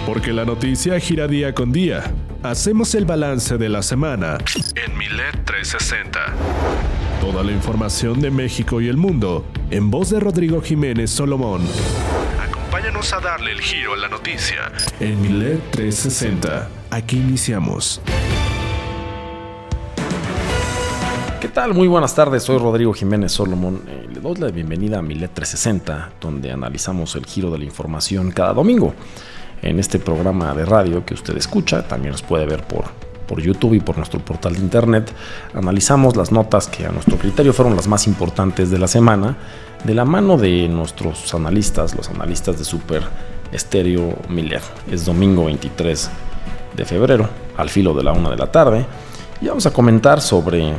Porque la noticia gira día con día. Hacemos el balance de la semana en Milet 360. Toda la información de México y el mundo en voz de Rodrigo Jiménez Solomón. Acompáñanos a darle el giro a la noticia en Milet 360. Aquí iniciamos. ¿Qué tal? Muy buenas tardes, soy Rodrigo Jiménez Solomón. Le doy la bienvenida a Milet 360, donde analizamos el giro de la información cada domingo. En este programa de radio que usted escucha, también nos puede ver por YouTube y por nuestro portal de internet. Analizamos las notas que a nuestro criterio fueron las más importantes de la semana, de la mano de nuestros analistas, los analistas de Super Estéreo Milet. Es domingo 23 de febrero, al filo de la 1 de la tarde, y vamos a comentar sobre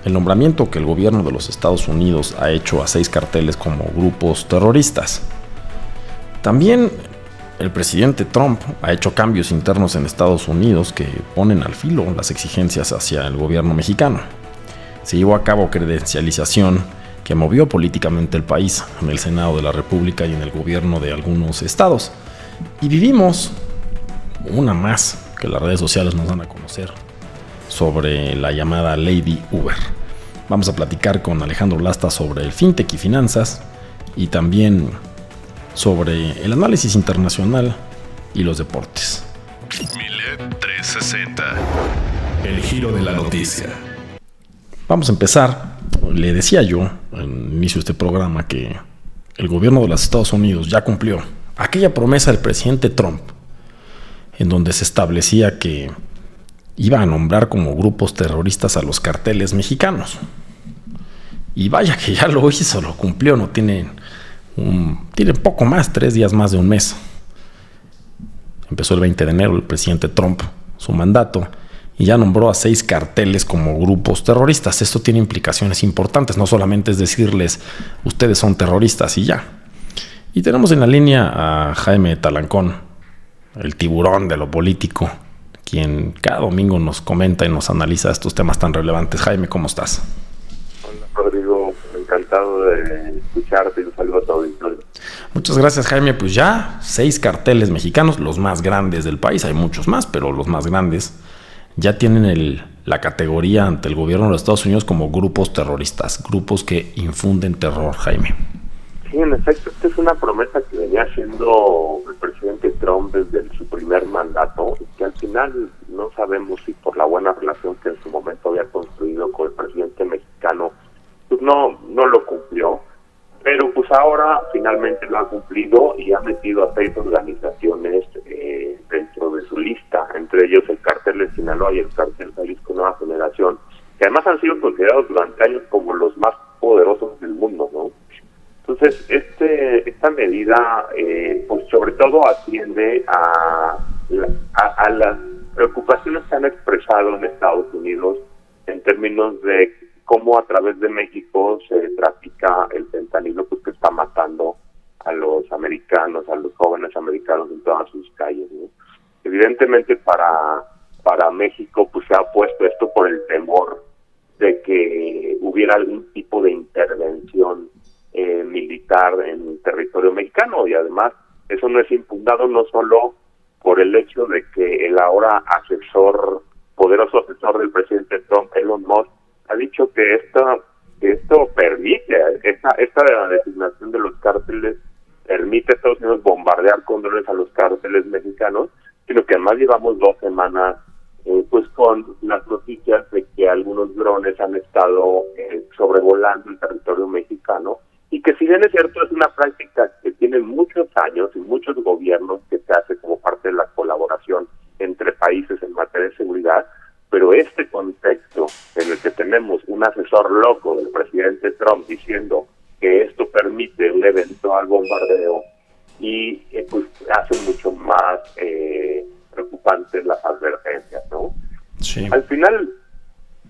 el nombramiento que el gobierno de los Estados Unidos ha hecho a 6 carteles como grupos terroristas. También el presidente Trump ha hecho cambios internos en Estados Unidos que ponen al filo las exigencias hacia el gobierno mexicano. Se llevó a cabo credencialización que movió políticamente el país en el Senado de la República y en el gobierno de algunos estados. Y vivimos una más que las redes sociales nos dan a conocer sobre la llamada Lady Uber. Vamos a platicar con Alejandro Lasta sobre el fintech y finanzas y también sobre el análisis internacional y los deportes. Milet 360. El giro de la noticia. Vamos a empezar. Le decía yo al inicio de este programa que el gobierno de los Estados Unidos ya cumplió aquella promesa del presidente Trump en donde se establecía que iba a nombrar como grupos terroristas a los carteles mexicanos. Y vaya que ya lo hizo, lo cumplió, no tiene poco más, 3 días más de un mes. Empezó el 20 de enero el presidente Trump su mandato y ya nombró a 6 carteles como grupos terroristas. Esto tiene implicaciones importantes, no solamente es decirles ustedes son terroristas y ya. Y tenemos en la línea a Jaime Talancón, el tiburón de lo político, quien cada domingo nos comenta y nos analiza estos temas tan relevantes. Jaime, ¿cómo estás? Hola, Rodrigo, encantado de escucharte y un saludo a tu auditorio. Muchas gracias, Jaime. Pues ya 6 carteles mexicanos, los más grandes del país, hay muchos más, pero los más grandes, ya tienen la categoría ante el gobierno de los Estados Unidos como grupos terroristas, grupos que infunden terror, Jaime. Sí, en efecto, esta es una promesa que venía haciendo el presidente Trump desde su primer mandato, y que al final no sabemos si por la buena relación que en su momento había construido con el presidente mexicano, pues no lo cumplió, pero pues ahora finalmente lo ha cumplido y ha metido a 6 organizaciones dentro de su lista, entre ellos el Cártel de Sinaloa y el Cártel Jalisco Nueva Generación, que además han sido considerados durante años como los más poderosos del mundo, ¿no? Entonces, esta medida, pues sobre todo atiende a las preocupaciones que han expresado en Estados Unidos en términos de cómo a través de México se trafica el fentanilo, pues que está matando a los americanos, a los jóvenes americanos en todas sus calles, ¿no? Evidentemente para México pues se ha puesto esto por el temor de que hubiera algún tipo de intervención militar en territorio mexicano, y además eso no es infundado no solo por el hecho de que el ahora poderoso asesor del presidente Trump, Elon Musk, ha dicho que esto permite, esta designación de los cárteles permite a Estados Unidos bombardear con drones a los cárteles mexicanos, sino que además llevamos 2 semanas pues con las noticias de que algunos drones han estado sobrevolando el territorio mexicano, y que si bien es cierto es una práctica que tiene muchos años y muchos gobiernos que se hace como parte de la colaboración entre países en materia de seguridad, pero este contexto en el que tenemos un asesor loco del presidente Trump diciendo que esto permite un eventual bombardeo y pues hace mucho más preocupantes las advertencias, ¿no? Sí. Al final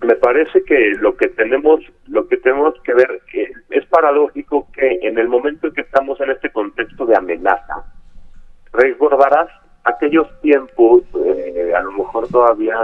me parece que lo que tenemos que ver es paradójico que en el momento en que estamos en este contexto de amenaza, recordarás aquellos tiempos, a lo mejor todavía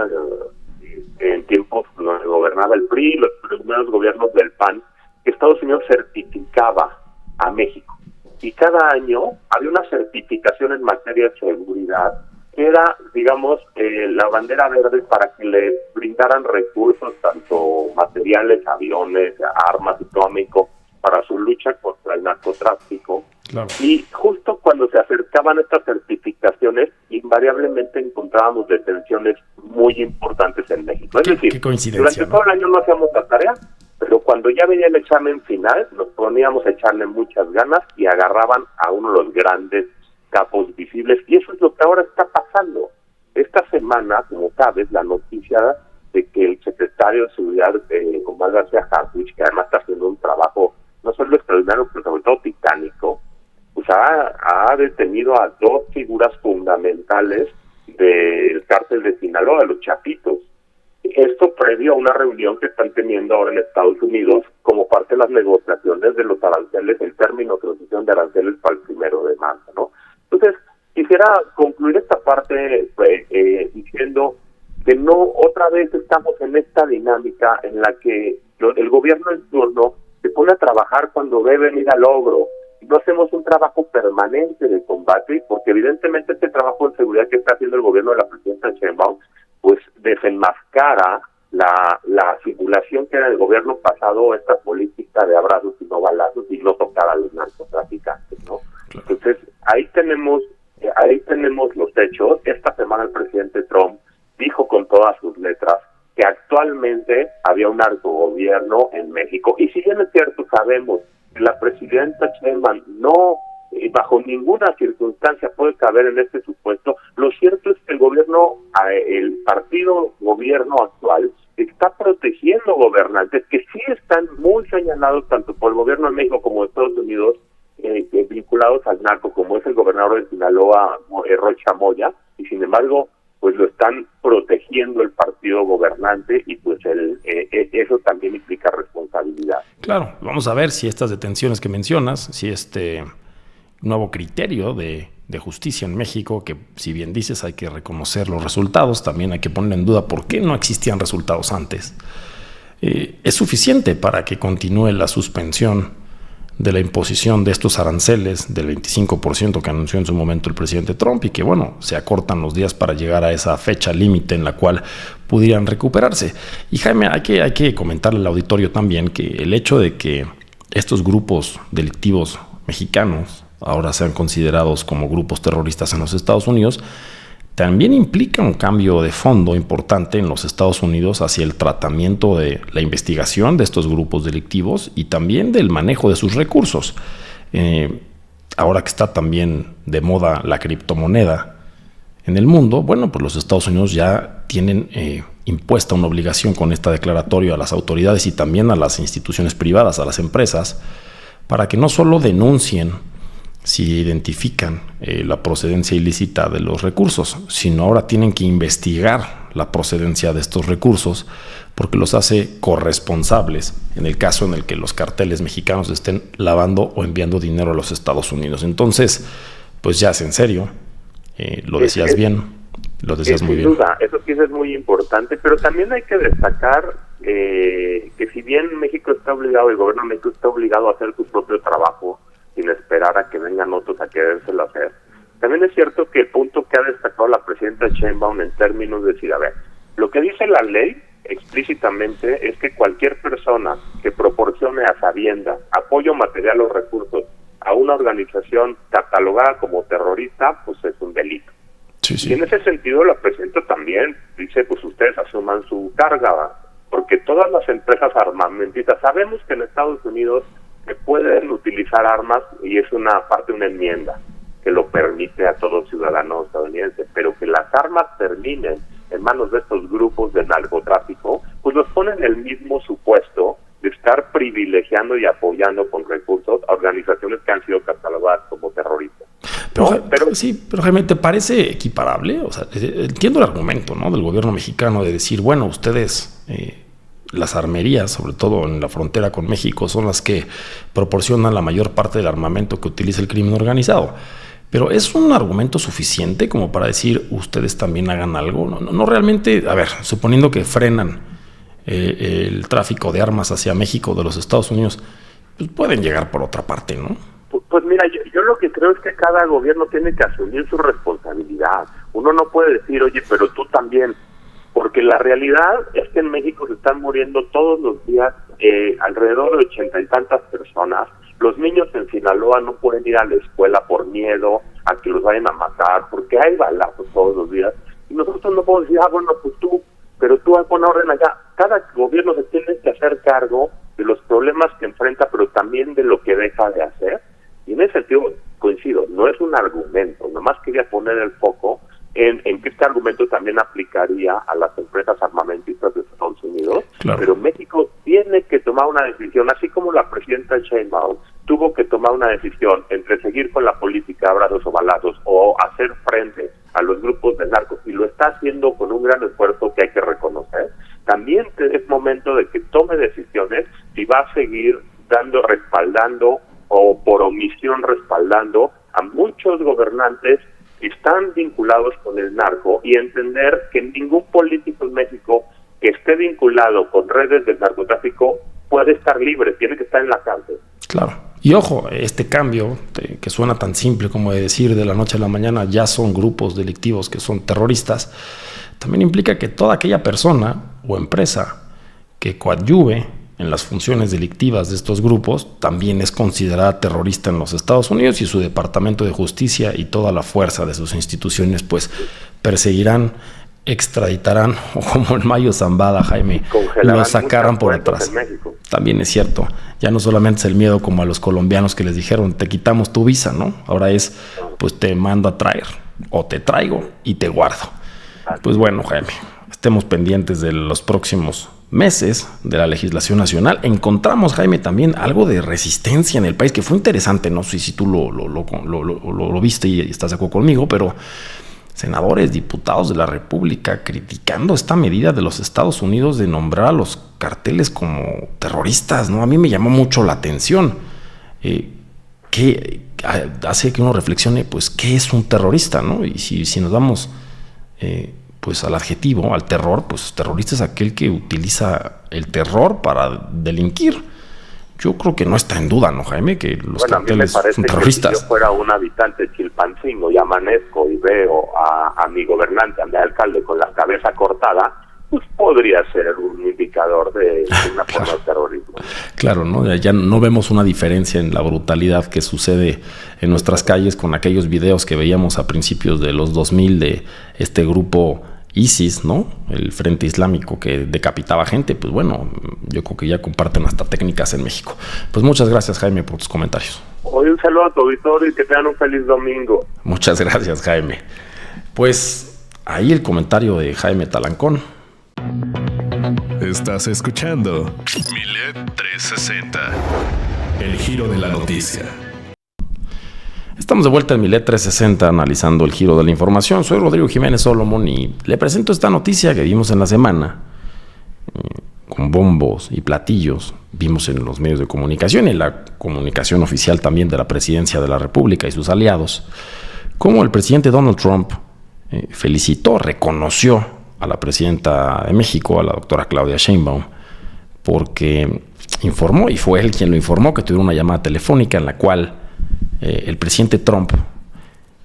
en tiempos donde gobernaba el PRI, los primeros gobiernos del PAN, que Estados Unidos certificaba a México. Y cada año había una certificación en materia de seguridad que era, digamos, la bandera verde para que le brindaran recursos, tanto materiales, aviones, armas y todo a México, para su lucha contra el narcotráfico. Claro. Y justo cuando se acercaban estas certificaciones, invariablemente encontrábamos detenciones muy importantes en México. Es decir, qué coincidencia, durante todo el año no hacíamos la tarea, pero cuando ya venía el examen final, nos poníamos a echarle muchas ganas y agarraban a uno de los grandes capos visibles. Y eso es lo que ahora está pasando. Esta semana, como sabes, la noticia de que el secretario de Seguridad, Omar García Harfuch, que además está haciendo un trabajo no solo extraordinario, pero sobre todo titánico, pues ha detenido a dos figuras fundamentales del cártel de Sinaloa, de los Chapitos. Esto previo a una reunión que están teniendo ahora en Estados Unidos como parte de las negociaciones de los aranceles, el término de transición de aranceles para el 1 de marzo, ¿no? Entonces, quisiera concluir esta parte diciendo que no otra vez estamos en esta dinámica en la que el gobierno en turno se pone a trabajar cuando ve venir al logro. No hacemos un trabajo permanente de combate, porque evidentemente este trabajo de seguridad que está haciendo el gobierno de la presidenta Sheinbaum, pues desenmascara la simulación que era el gobierno pasado, esta política de abrazos y no balazos y no tocar a los narcotraficantes, ¿no? Claro. Entonces, ahí tenemos los hechos. Esta semana el presidente Trump dijo con todas sus letras que actualmente había un narcogobierno en México. Y si bien es cierto, sabemos que la presidenta Sheinbaum no, bajo ninguna circunstancia puede caber en este supuesto, lo cierto es que el partido gobierno actual está protegiendo gobernantes que sí están muy señalados tanto por el gobierno de México como de Estados Unidos, vinculados al narco, como es el gobernador de Sinaloa, Rocha Moya, y sin embargo pues lo están protegiendo el partido gobernante, y pues eso también implica responsabilidad. Claro, vamos a ver si estas detenciones que mencionas, si este nuevo criterio de justicia en México, que si bien dices hay que reconocer los resultados, también hay que poner en duda por qué no existían resultados antes, es suficiente para que continúe la suspensión de la imposición de estos aranceles del 25% que anunció en su momento el presidente Trump, y que bueno, se acortan los días para llegar a esa fecha límite en la cual pudieran recuperarse. Y Jaime, hay que comentarle al auditorio también que el hecho de que estos grupos delictivos mexicanos ahora sean considerados como grupos terroristas en los Estados Unidos también implica un cambio de fondo importante en los Estados Unidos hacia el tratamiento de la investigación de estos grupos delictivos y también del manejo de sus recursos. Ahora que está también de moda la criptomoneda en el mundo, bueno, pues los Estados Unidos ya tienen impuesta una obligación con esta declaratoria a las autoridades y también a las instituciones privadas, a las empresas, para que no solo denuncien si identifican la procedencia ilícita de los recursos, sino ahora tienen que investigar la procedencia de estos recursos, porque los hace corresponsables en el caso en el que los carteles mexicanos estén lavando o enviando dinero a los Estados Unidos. Entonces, pues ya es en serio, lo decías bien, lo decías muy bien. Sin duda, eso sí es muy importante, pero también hay que destacar que si bien México está obligado, el gobierno de México está obligado a hacer su propio trabajo, sin esperar a que vengan otros a querérselo hacer. También es cierto que el punto que ha destacado la presidenta Sheinbaum en términos de decir, a ver, lo que dice la ley explícitamente es que cualquier persona que proporcione a sabiendas apoyo material o recursos a una organización catalogada como terrorista, pues es un delito. Sí, sí. Y en ese sentido la presidenta también dice, pues ustedes asuman su carga, porque todas las empresas armamentistas, sabemos que en Estados Unidos se pueden utilizar armas y es una parte de una enmienda que lo permite a todo ciudadano estadounidense, pero que las armas terminen en manos de estos grupos de narcotráfico, pues los ponen en el mismo supuesto de estar privilegiando y apoyando con recursos a organizaciones que han sido catalogadas como terroristas. Pero Jaime, ¿te parece equiparable? O sea, entiendo el argumento, ¿no?, del gobierno mexicano de decir, bueno, ustedes las armerías, sobre todo en la frontera con México, son las que proporcionan la mayor parte del armamento que utiliza el crimen organizado. Pero ¿es un argumento suficiente como para decir ustedes también hagan algo? No realmente, a ver, suponiendo que frenan el tráfico de armas hacia México de los Estados Unidos, pues pueden llegar por otra parte, ¿no? Pues mira, yo lo que creo es que cada gobierno tiene que asumir su responsabilidad. Uno no puede decir, oye, pero tú también, porque la realidad es que en México se están muriendo todos los días alrededor de 80 y tantas personas. Los niños en Sinaloa no pueden ir a la escuela por miedo a que los vayan a matar, porque hay balazos todos los días. Y nosotros no podemos decir, bueno, pues tú pon orden allá. Cada gobierno se tiene que hacer cargo de los problemas que enfrenta, pero también de lo que deja de hacer. Y en ese sentido coincido, no es un argumento, nomás quería poner el foco en que este argumento también aplicaría a las empresas armamentistas de Estados Unidos, claro. Pero México tiene que tomar una decisión, así como la presidenta Sheinbaum tuvo que tomar una decisión entre seguir con la política abrazos o balazos o hacer frente a los grupos de narcos, y lo está haciendo con un gran esfuerzo que hay que reconocer. También es momento de que tome decisiones si va a seguir respaldando o por omisión respaldando a muchos gobernantes que están vinculados con el narco, y entender que ningún político en México que esté vinculado con redes del narcotráfico puede estar libre, tiene que estar en la cárcel. Claro. Y ojo, este cambio, que suena tan simple como de decir de la noche a la mañana ya son grupos delictivos que son terroristas, también implica que toda aquella persona o empresa que coadyuve en las funciones delictivas de estos grupos también es considerada terrorista en los Estados Unidos, y su Departamento de Justicia y toda la fuerza de sus instituciones pues perseguirán, extraditarán, o como el Mayo Zambada, Jaime, lo sacaran por atrás. También es cierto, ya no solamente es el miedo como a los colombianos que les dijeron, te quitamos tu visa, ¿no? Ahora es, pues te mando a traer, o te traigo y te guardo. Pues bueno, Jaime, estemos pendientes de los próximos meses de la legislación nacional. Encontramos, Jaime, también algo de resistencia en el país que fue interesante. No sé si tú lo viste y estás de acuerdo conmigo, pero senadores, diputados de la República criticando esta medida de los Estados Unidos de nombrar a los carteles como terroristas, ¿no? A mí me llamó mucho la atención, que hace que uno reflexione, pues, ¿qué es un terrorista, no? Y si nos vamos pues al adjetivo, al terror, pues terrorista es aquel que utiliza el terror para delinquir. Yo creo que no está en duda, ¿no, Jaime? Que los carteles son terroristas. Que si yo fuera un habitante de Chilpancingo y amanezco y veo a mi gobernante, a mi alcalde con la cabeza cortada, pues podría ser un indicador de una forma de terrorismo. Claro, ¿no? Ya no vemos una diferencia en la brutalidad que sucede en nuestras calles con aquellos videos que veíamos a principios de los 2000 de este grupo ISIS, ¿no? El Frente Islámico que decapitaba gente. Pues bueno, yo creo que ya comparten hasta técnicas en México. Pues muchas gracias, Jaime, por tus comentarios. Hoy un saludo a tu auditorio y que tengan un feliz domingo. Muchas gracias, Jaime. Pues ahí el comentario de Jaime Talancón. Estás escuchando Milet 360, el giro de la noticia. Estamos de vuelta en Milet 360 analizando el giro de la información. Soy Rodrigo Jiménez Solomon y le presento esta noticia que vimos en la semana. Con bombos y platillos vimos en los medios de comunicación y en la comunicación oficial también de la Presidencia de la República y sus aliados, cómo el presidente Donald Trump felicitó, reconoció a la presidenta de México, a la doctora Claudia Sheinbaum, porque informó, y fue él quien lo informó, que tuvieron una llamada telefónica en la cual el presidente Trump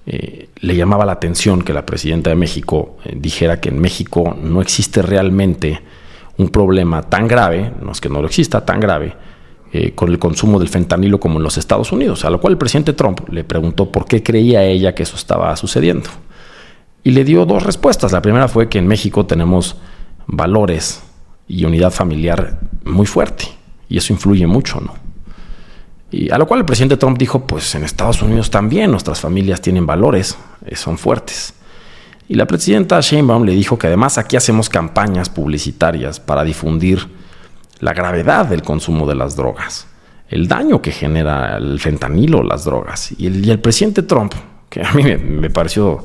le llamaba la atención que la presidenta de México dijera que en México no existe realmente un problema tan grave, no es que no lo exista, tan grave, con el consumo del fentanilo como en los Estados Unidos, a lo cual el presidente Trump le preguntó por qué creía ella que eso estaba sucediendo. Y le dio dos respuestas. La primera fue que en México tenemos valores y unidad familiar muy fuerte, y eso influye mucho, ¿no? Y a lo cual el presidente Trump dijo, pues en Estados Unidos también nuestras familias tienen valores, son fuertes. Y la presidenta Sheinbaum le dijo que además aquí hacemos campañas publicitarias para difundir la gravedad del consumo de las drogas, el daño que genera el fentanilo, las drogas. Y el presidente Trump, que a mí me pareció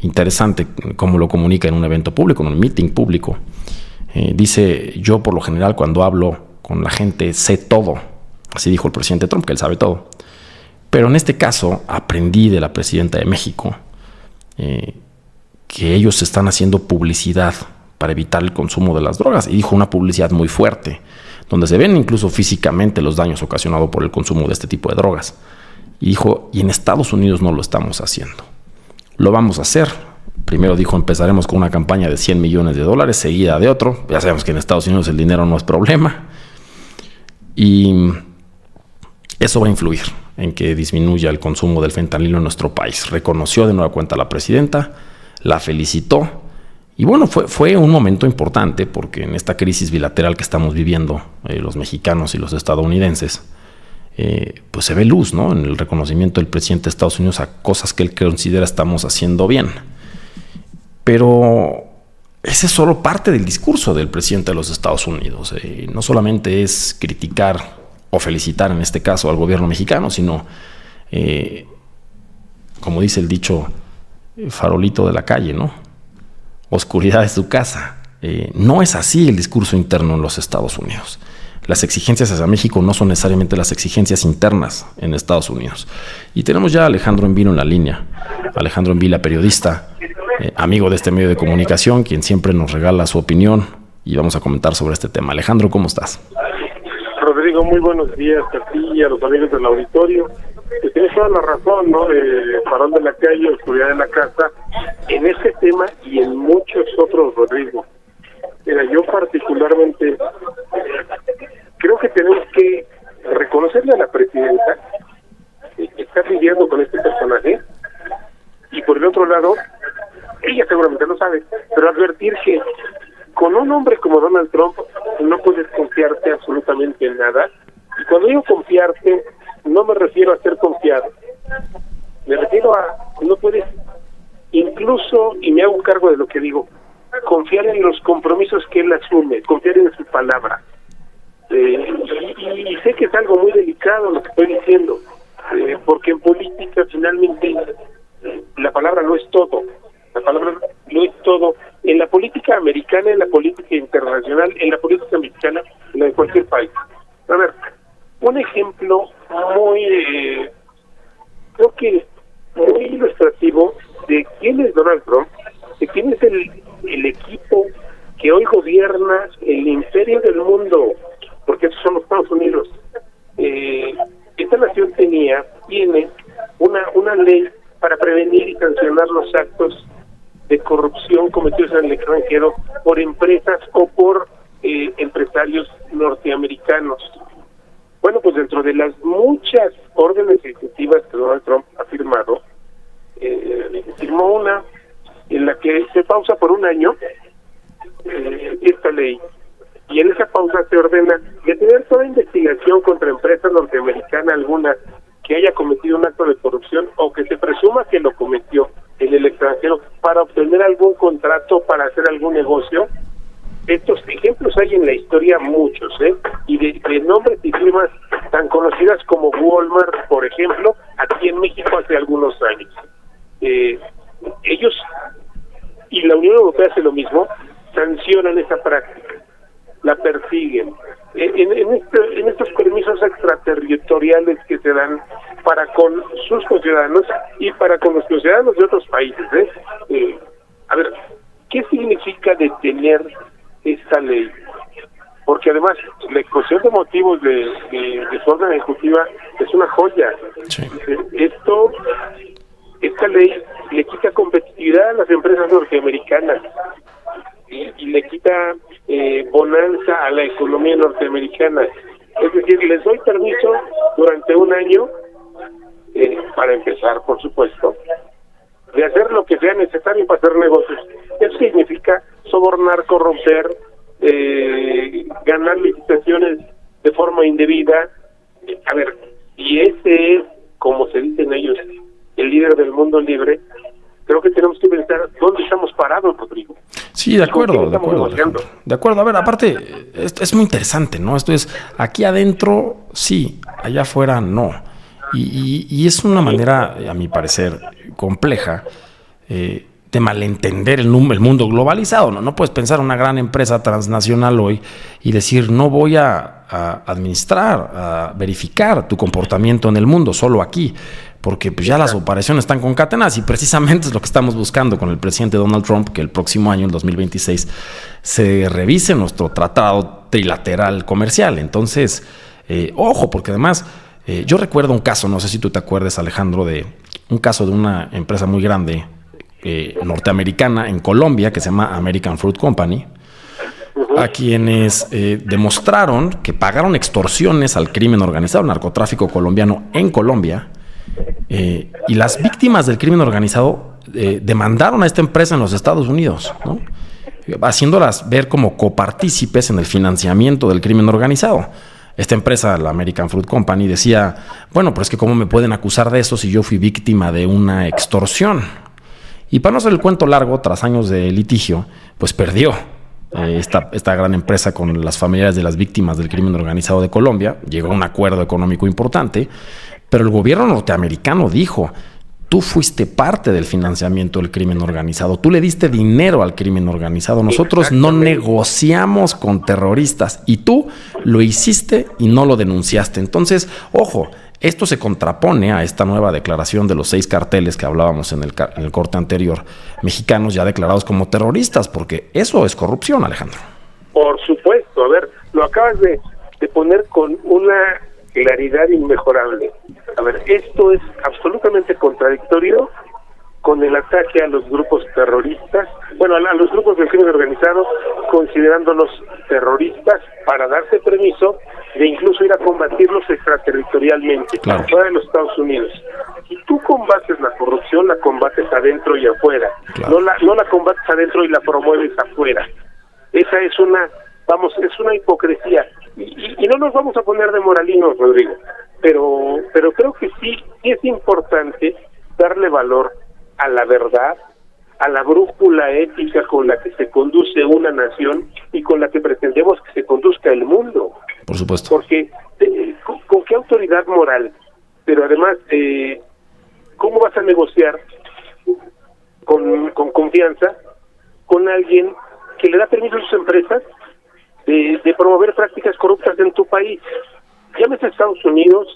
interesante cómo lo comunica en un evento público, en un meeting público, dice, yo por lo general cuando hablo con la gente sé todo. Así dijo el presidente Trump, que él sabe todo. Pero en este caso aprendí de la presidenta de México que ellos están haciendo publicidad para evitar el consumo de las drogas. Y dijo una publicidad muy fuerte, donde se ven incluso físicamente los daños ocasionados por el consumo de este tipo de drogas. Y dijo, y en Estados Unidos no lo estamos haciendo. Lo vamos a hacer, Primero dijo, empezaremos con una campaña de $100 millones, seguida de otro. Ya sabemos que en Estados Unidos el dinero no es problema. Y eso va a influir en que disminuya el consumo del fentanilo en nuestro país. Reconoció de nueva cuenta a la presidenta, la felicitó. Y bueno, fue un momento importante porque en esta crisis bilateral que estamos viviendo los mexicanos y los estadounidenses, pues se ve luz, ¿no?, en el reconocimiento del presidente de Estados Unidos a cosas que él considera estamos haciendo bien. Pero ese es solo parte del discurso del presidente de los Estados Unidos. No solamente es criticar o felicitar en este caso al gobierno mexicano, sino, como dice el dicho, farolito de la calle, ¿no?, oscuridad de su casa. No es así el discurso interno en los Estados Unidos. Las exigencias hacia México no son necesariamente las exigencias internas en Estados Unidos. Y tenemos ya a Alejandro Envino en la línea. Alejandro Envila, periodista, amigo de este medio de comunicación, quien siempre nos regala su opinión y vamos a comentar sobre este tema. Alejandro, ¿cómo estás? Rodrigo, muy buenos días a ti y a los amigos del auditorio. Tienes toda la razón, ¿no?, de farol de la calle, oscuridad de la casa, en este tema y en muchos otros, Rodrigo. Mira, yo particularmente creo que tenemos que reconocerle a la presidenta que está lidiando con este personaje, y por el otro lado, ella seguramente lo sabe, pero advertir que con un hombre como Donald Trump no puedes confiarte absolutamente en nada. Y cuando digo confiarte, no me refiero a ser confiado, me refiero a no puedes, incluso, y me hago cargo de lo que digo, confiar en los compromisos que él asume, confiar en su palabra. Y sé que es algo muy delicado lo que estoy diciendo, porque en política finalmente la palabra no es todo. La palabra no es todo. En la política americana, en la política internacional, en la política mexicana, en la de cualquier país. A ver, un ejemplo muy, creo que muy ilustrativo de quién es Donald Trump, de quién es el equipo que hoy gobierna el imperio del mundo, porque esos son los Estados Unidos. Esta nación tiene una ley para prevenir y sancionar los actos de corrupción cometidos en el extranjero por empresas o por empresarios norteamericanos. Bueno, pues dentro de las muchas órdenes ejecutivas que Donald Trump ha firmado, firmó una en la que se pausa por un año esta ley, y en esa pausa se ordena detener toda investigación contra empresa norteamericana alguna que haya cometido un acto de corrupción o que se presuma que lo cometió en el extranjero para obtener algún contrato, para hacer algún negocio. Estos ejemplos hay en la historia muchos, y de nombres y firmas tan conocidas como Walmart, por ejemplo, aquí en México hace algunos años. Ellos y la Unión Europea hace lo mismo, sancionan esa práctica, la persiguen. En estos permisos extraterritoriales que se dan para con sus conciudadanos y para con los ciudadanos de otros países. A ver, ¿qué significa detener esta ley? Porque además la exposición de motivos de su orden ejecutiva es una joya. Sí. Esta ley le quita competitividad a las empresas norteamericanas y le quita bonanza a la economía norteamericana. Es decir, les doy permiso durante un año, para empezar, por supuesto, de hacer lo que sea necesario para hacer negocios. Eso significa sobornar, corromper, ganar licitaciones de forma indebida. A ver, y ese es, como se dicen ellos, el líder del mundo libre. Creo que tenemos que pensar dónde estamos parados, Rodrigo. Sí, de acuerdo. De acuerdo, a ver, aparte, es muy interesante, ¿no? Esto es, aquí adentro, sí, allá afuera, no. Y es una manera, a mi parecer, compleja, de malentender el mundo globalizado, ¿no? No puedes pensar en una gran empresa transnacional hoy y decir, no voy a administrar, a verificar tu comportamiento en el mundo, solo aquí, porque pues ya las operaciones están concatenadas y precisamente es lo que estamos buscando con el presidente Donald Trump, que el próximo año, el 2026, se revise nuestro tratado trilateral comercial. Entonces, ojo, porque además, yo recuerdo un caso, no sé si tú te acuerdas, Alejandro, de un caso de una empresa muy grande norteamericana en Colombia que se llama American Fruit Company, a quienes demostraron que pagaron extorsiones al crimen organizado, al narcotráfico colombiano en Colombia, y las víctimas del crimen organizado demandaron a esta empresa en los Estados Unidos, ¿no? Haciéndolas ver como copartícipes en el financiamiento del crimen organizado. Esta empresa, la American Fruit Company, decía, bueno, pero es que ¿cómo me pueden acusar de eso si yo fui víctima de una extorsión? Y para no hacer el cuento largo, tras años de litigio, pues perdió esta gran empresa con las familiares de las víctimas del crimen organizado de Colombia. Llegó a un acuerdo económico importante, pero el gobierno norteamericano dijo, tú fuiste parte del financiamiento del crimen organizado, tú le diste dinero al crimen organizado, nosotros no negociamos con terroristas y tú lo hiciste y no lo denunciaste. Entonces, ojo, esto se contrapone a esta nueva declaración de los 6 carteles que hablábamos en el corte anterior, mexicanos ya declarados como terroristas, porque eso es corrupción, Alejandro. Por supuesto, a ver, lo acabas de poner con una claridad inmejorable. A ver, esto es absolutamente contradictorio con el ataque a los grupos terroristas, bueno, a los grupos del crimen organizado, considerándolos terroristas para darse permiso de incluso ir a combatirlos extraterritorialmente, claro, fuera de los Estados Unidos. Si tú combates la corrupción, la combates adentro y afuera, claro, no la combates adentro y la promueves afuera. Esa es una hipocresía. Y no nos vamos a poner de moralinos, Rodrigo, pero creo que sí es importante darle valor a la verdad, a la brújula ética con la que se conduce una nación y con la que pretendemos que se conduzca el mundo. Por supuesto. Porque, ¿con qué autoridad moral? Pero además, ¿cómo vas a negociar con confianza con alguien que le da permiso a sus empresas de promover prácticas corruptas en tu país? Llámese Estados Unidos,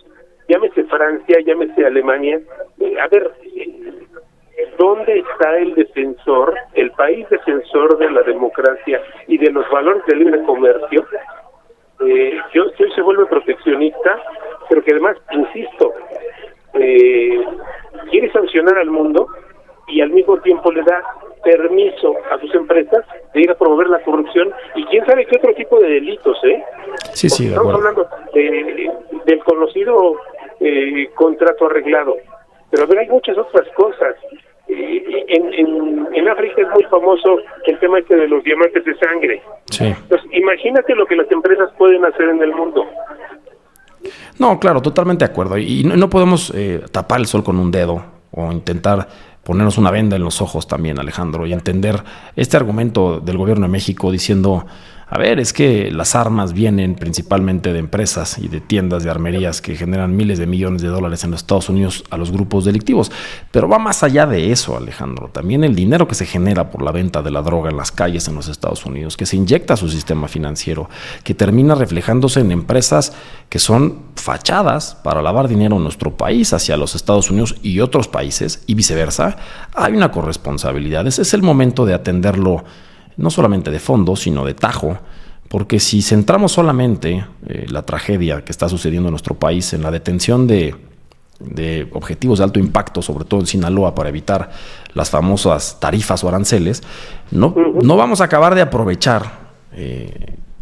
llámese Francia, llámese Alemania. A ver, ¿dónde está el defensor, el país defensor de la democracia y de los valores del libre comercio? Que hoy se vuelve proteccionista, pero que además, insisto, quiere sancionar al mundo y al mismo tiempo le da permiso a sus empresas de ir a promover la corrupción y quién sabe qué otro tipo de delitos, Sí, sí, de estamos acuerdo. hablando del conocido contrato arreglado, pero a ver, hay muchas otras cosas. En África es muy famoso el tema de los diamantes de sangre. Sí. Entonces, imagínate lo que las empresas pueden hacer en el mundo. No, claro, totalmente de acuerdo. Y no podemos tapar el sol con un dedo o intentar ponernos una venda en los ojos también, Alejandro, y entender este argumento del gobierno de México diciendo, a ver, es que las armas vienen principalmente de empresas y de tiendas de armerías que generan miles de millones de dólares en los Estados Unidos a los grupos delictivos. Pero va más allá de eso, Alejandro. También el dinero que se genera por la venta de la droga en las calles en los Estados Unidos, que se inyecta a su sistema financiero, que termina reflejándose en empresas que son fachadas para lavar dinero en nuestro país hacia los Estados Unidos y otros países y viceversa. Hay una corresponsabilidad. Ese es el momento de atenderlo no solamente de fondo, sino de tajo, porque si centramos solamente la tragedia que está sucediendo en nuestro país en la detención de objetivos de alto impacto, sobre todo en Sinaloa, para evitar las famosas tarifas o aranceles, no vamos a acabar de aprovechar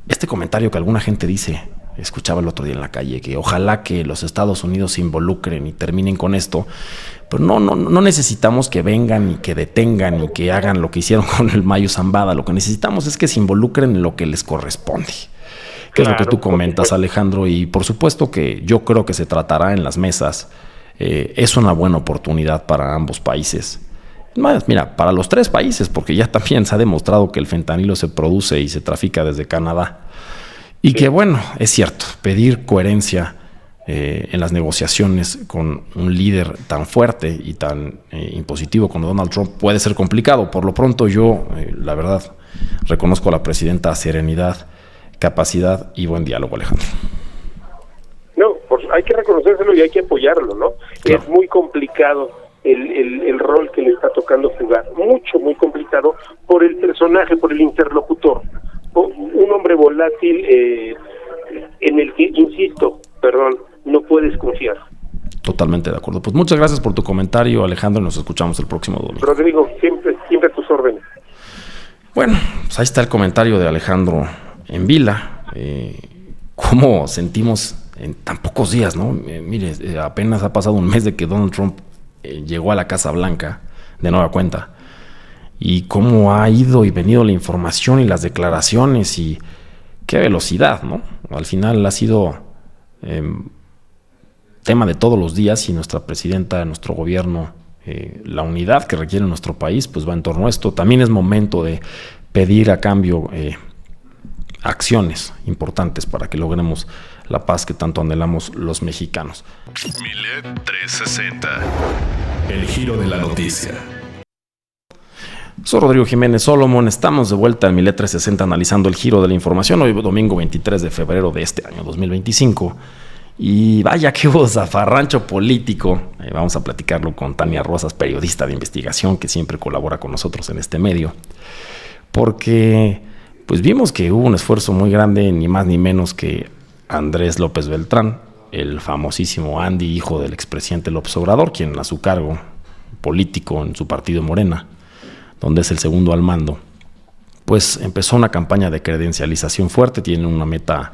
este comentario que alguna gente dice. Escuchaba el otro día en la calle que ojalá que los Estados Unidos se involucren y terminen con esto, pero no necesitamos que vengan y que detengan y que hagan lo que hicieron con el Mayo Zambada. Lo que necesitamos es que se involucren en lo que les corresponde, que es lo que tú comentas, Alejandro, y por supuesto que yo creo que se tratará en las mesas. Es una buena oportunidad para ambos países. Más, mira, para los 3 países, porque ya también se ha demostrado que el fentanilo se produce y se trafica desde Canadá. Y que bueno, es cierto, pedir coherencia en las negociaciones con un líder tan fuerte y tan impositivo como Donald Trump puede ser complicado. Por lo pronto yo, la verdad, reconozco a la presidenta serenidad, capacidad y buen diálogo, Alejandro. No, pues hay que reconocérselo y hay que apoyarlo, ¿no? Claro. Es muy complicado el rol que le está tocando jugar, muy complicado por el personaje, por el interlocutor. Un hombre volátil en el que, insisto, no puedes confiar. Totalmente de acuerdo. Pues muchas gracias por tu comentario, Alejandro, y nos escuchamos el próximo domingo. Rodrigo, siempre Siempre a tus órdenes. Bueno, pues ahí está el comentario de Alejandro en Vila. ¿Cómo sentimos en tan pocos días, no? Mire, apenas ha pasado un mes de que Donald Trump llegó a la Casa Blanca de nueva cuenta. Y cómo ha ido y venido la información y las declaraciones y qué velocidad, ¿no? Al final ha sido tema de todos los días y nuestra presidenta, nuestro gobierno, la unidad que requiere nuestro país, pues va en torno a esto. También es momento de pedir a cambio acciones importantes para que logremos la paz que tanto anhelamos los mexicanos. Milet 360. El giro de la noticia. Soy Rodrigo Jiménez Solomon, estamos de vuelta en Milet 360 analizando el giro de la información, hoy domingo 23 de febrero de este año 2025. Y vaya que hubo zafarrancho político. Vamos a platicarlo con Tania Rosas, periodista de investigación que siempre colabora con nosotros en este medio, porque pues vimos que hubo un esfuerzo muy grande, ni más ni menos que Andrés López Beltrán, el famosísimo Andy, hijo del expresidente López Obrador, quien a su cargo político en su partido Morena, donde es el segundo al mando, pues empezó una campaña de credencialización fuerte. Tienen una meta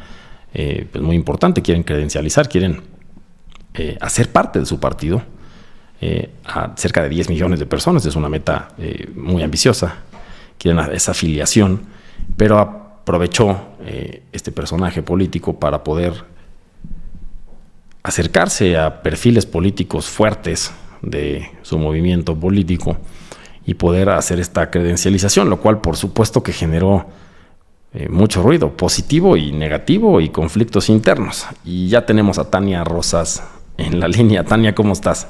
pues muy importante, quieren credencializar, quieren hacer parte de su partido a cerca de 10 millones de personas. Es una meta muy ambiciosa, quieren esa afiliación, pero aprovechó este personaje político para poder acercarse a perfiles políticos fuertes de su movimiento político y poder hacer esta credencialización, lo cual por supuesto que generó mucho ruido, positivo y negativo, y conflictos internos. Y ya tenemos a Tania Rosas en la línea. Tania, ¿cómo estás?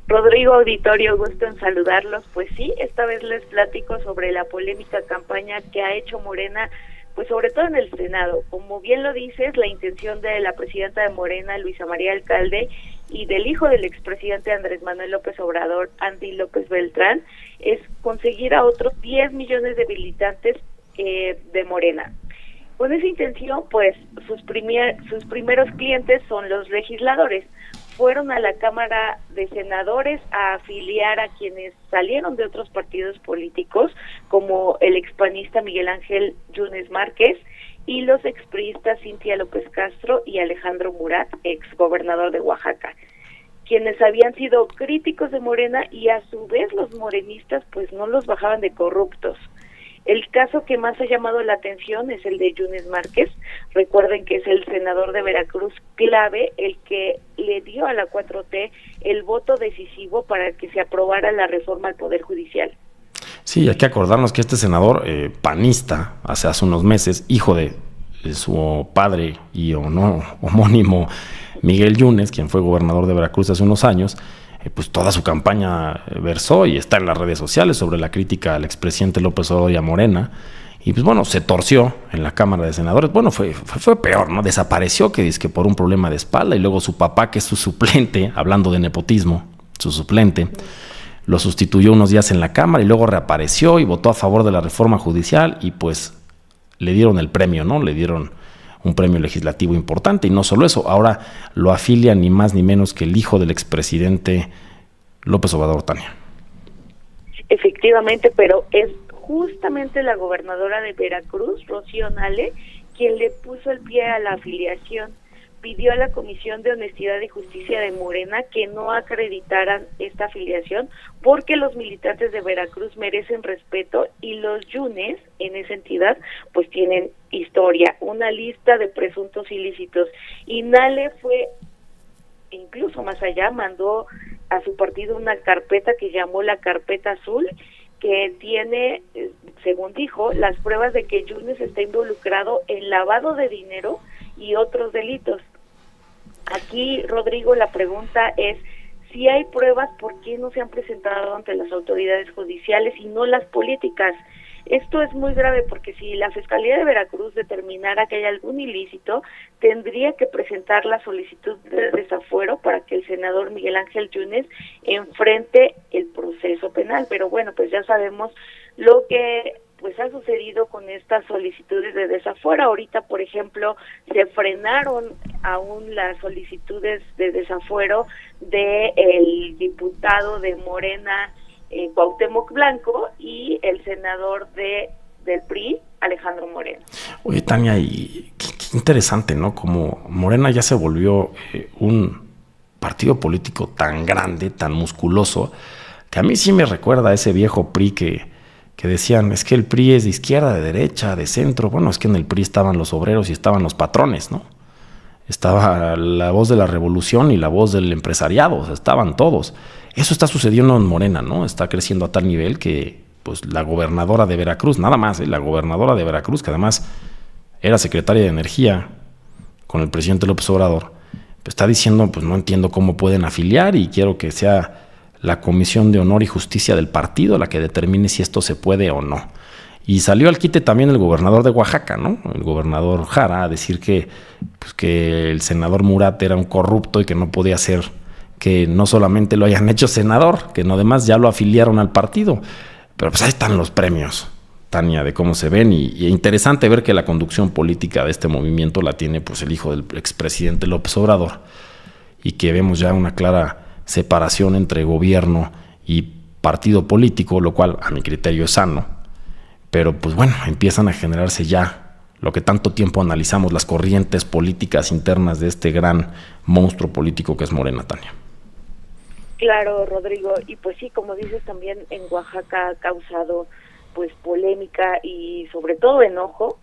Rodrigo, auditorio, gusto en saludarlos. Pues sí, esta vez les platico sobre la polémica campaña que ha hecho Morena, pues sobre todo en el Senado. Como bien lo dices, la intención de la presidenta de Morena, Luisa María Alcalde, y del hijo del expresidente Andrés Manuel López Obrador, Andy López Beltrán, es conseguir a otros 10 millones de militantes de Morena. Con esa intención, pues sus primeros clientes son los legisladores. Fueron a la Cámara de Senadores a afiliar a quienes salieron de otros partidos políticos, como el expanista Miguel Ángel Yunes Márquez y los expriistas Cintia López Castro y Alejandro Murat, exgobernador de Oaxaca, quienes habían sido críticos de Morena, y a su vez los morenistas pues no los bajaban de corruptos. El caso que más ha llamado la atención es el de Yunes Márquez. Recuerden que es el senador de Veracruz clave, el que le dio a la 4T el voto decisivo para que se aprobara la reforma al Poder Judicial. Sí, hay que acordarnos que este senador panista, hace unos meses, hijo de su padre y homónimo Miguel Yunes, quien fue gobernador de Veracruz hace unos años, pues toda su campaña versó y está en las redes sociales sobre la crítica al expresidente López Obrador y a Morena. Y pues bueno, se torció en la Cámara de Senadores. Bueno, fue peor, ¿no? Desapareció, que dice que por un problema de espalda, y luego su papá, que es su suplente, hablando de nepotismo, su suplente, lo sustituyó unos días en la Cámara y luego reapareció y votó a favor de la reforma judicial, y pues le dieron el premio, ¿no? Le dieron un premio legislativo importante. Y no solo eso, ahora lo afilia ni más ni menos que el hijo del expresidente López Obrador, Tania. Efectivamente, pero es justamente la gobernadora de Veracruz, Rocío Nale, quien le puso el pie a la afiliación. Pidió a la Comisión de Honestidad y Justicia de Morena que no acreditaran esta afiliación, porque los militantes de Veracruz merecen respeto, y los Yunes en esa entidad pues tienen historia, una lista de presuntos ilícitos. Y Nale fue incluso más allá, mandó a su partido una carpeta que llamó la carpeta azul, que tiene, según dijo, las pruebas de que Yunes está involucrado en lavado de dinero y otros delitos. Aquí, Rodrigo, la pregunta es: si hay pruebas, ¿por qué no se han presentado ante las autoridades judiciales y no las políticas? Esto es muy grave, porque si la Fiscalía de Veracruz determinara que hay algún ilícito, tendría que presentar la solicitud de desafuero para que el senador Miguel Ángel Yunes enfrente el proceso penal. Pero bueno, pues ya sabemos lo que pues ha sucedido con estas solicitudes de desafuero. Ahorita, por ejemplo, se frenaron aún las solicitudes de desafuero de el diputado de Morena Cuauhtémoc Blanco, y el senador del PRI, Alejandro Moreno. Oye, Tania, y qué interesante, ¿no? Como Morena ya se volvió un partido político tan grande, tan musculoso, que a mí sí me recuerda a ese viejo PRI que decían, es que el PRI es de izquierda, de derecha, de centro. Bueno, es que en el PRI estaban los obreros y estaban los patrones, ¿no? Estaba la voz de la revolución y la voz del empresariado, o sea, estaban todos. Eso está sucediendo en Morena, ¿no? Está creciendo a tal nivel que pues la gobernadora de Veracruz, nada más, la gobernadora de Veracruz, que además era secretaria de Energía con el presidente López Obrador, pues está diciendo, pues no entiendo cómo pueden afiliar y quiero que sea la Comisión de Honor y Justicia del partido la que determine si esto se puede o no. Y salió al quite también el gobernador de Oaxaca, ¿no? El gobernador Jara, a decir que el senador Murat era un corrupto y que no podía ser, que no solamente lo hayan hecho senador, que no además ya lo afiliaron al partido. Pero pues ahí están los premios, Tania, de cómo se ven, y interesante ver que la conducción política de este movimiento la tiene pues el hijo del expresidente López Obrador, y que vemos ya una clara separación entre gobierno y partido político, lo cual a mi criterio es sano, pero pues bueno, empiezan a generarse ya lo que tanto tiempo analizamos, las corrientes políticas internas de este gran monstruo político que es Morena, Tania. Claro, Rodrigo, y pues sí, como dices, también en Oaxaca ha causado pues polémica y sobre todo enojo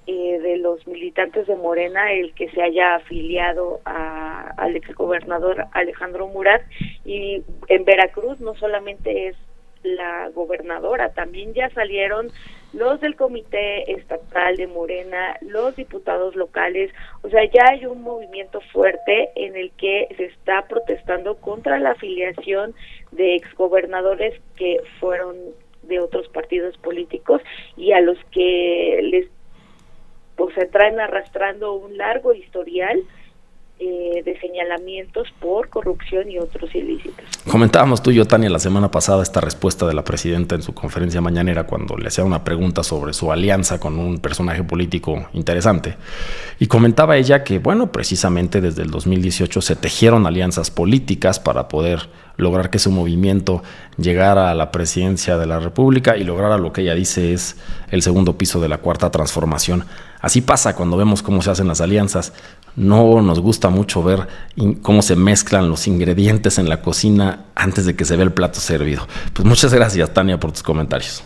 de los militantes de Morena el que se haya afiliado al exgobernador Alejandro Murat. Y en Veracruz no solamente es la gobernadora, también ya salieron los del comité estatal de Morena, los diputados locales. O sea, ya hay un movimiento fuerte en el que se está protestando contra la afiliación de exgobernadores que fueron de otros partidos políticos y a los que les pues se traen arrastrando un largo historial de señalamientos por corrupción y otros ilícitos. Comentábamos tú y yo, Tania, la semana pasada esta respuesta de la presidenta en su conferencia mañanera cuando le hacía una pregunta sobre su alianza con un personaje político interesante, y comentaba ella que, bueno, precisamente desde el 2018 se tejieron alianzas políticas para poder lograr que su movimiento llegara a la presidencia de la República y lograra lo que ella dice es el segundo piso de la Cuarta Transformación. Así pasa cuando vemos cómo se hacen las alianzas. No nos gusta mucho ver cómo se mezclan los ingredientes en la cocina antes de que se vea el plato servido. Pues muchas gracias, Tania, por tus comentarios.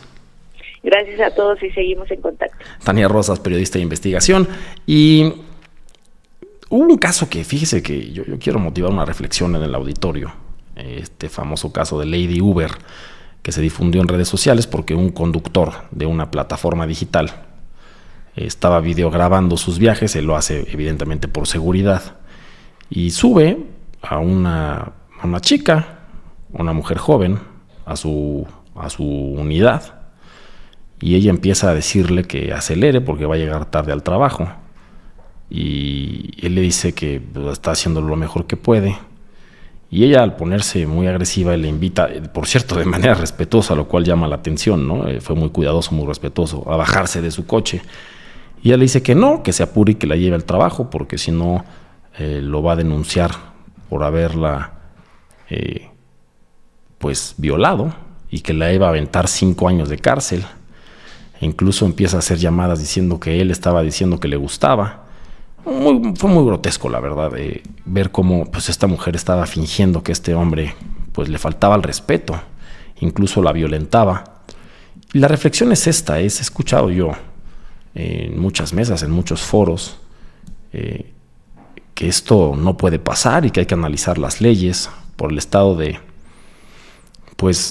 Gracias a todos y seguimos en contacto. Tania Rosas, periodista de investigación. Y hubo un caso que, fíjese que yo quiero motivar una reflexión en el auditorio. Este famoso caso de Lady Uber, que se difundió en redes sociales porque un conductor de una plataforma digital estaba videograbando sus viajes. Él lo hace evidentemente por seguridad y sube a una chica, una mujer joven, a su unidad, y ella empieza a decirle que acelere porque va a llegar tarde al trabajo, y él le dice que está haciendo lo mejor que puede, y ella, al ponerse muy agresiva, le invita, por cierto, de manera respetuosa, lo cual llama la atención, ¿no? Fue muy cuidadoso, muy respetuoso, a bajarse de su coche. Y ella le dice que no, que se apure y que la lleve al trabajo, porque si no, lo va a denunciar por haberla pues violado, y que la iba a aventar 5 años de cárcel. E incluso empieza a hacer llamadas diciendo que él estaba diciendo que le gustaba. Fue muy grotesco, la verdad, ver cómo pues esta mujer estaba fingiendo que este hombre pues le faltaba el respeto, incluso la violentaba. Y la reflexión es esta: he escuchado yo en muchas mesas, en muchos foros, que esto no puede pasar y que hay que analizar las leyes por el estado de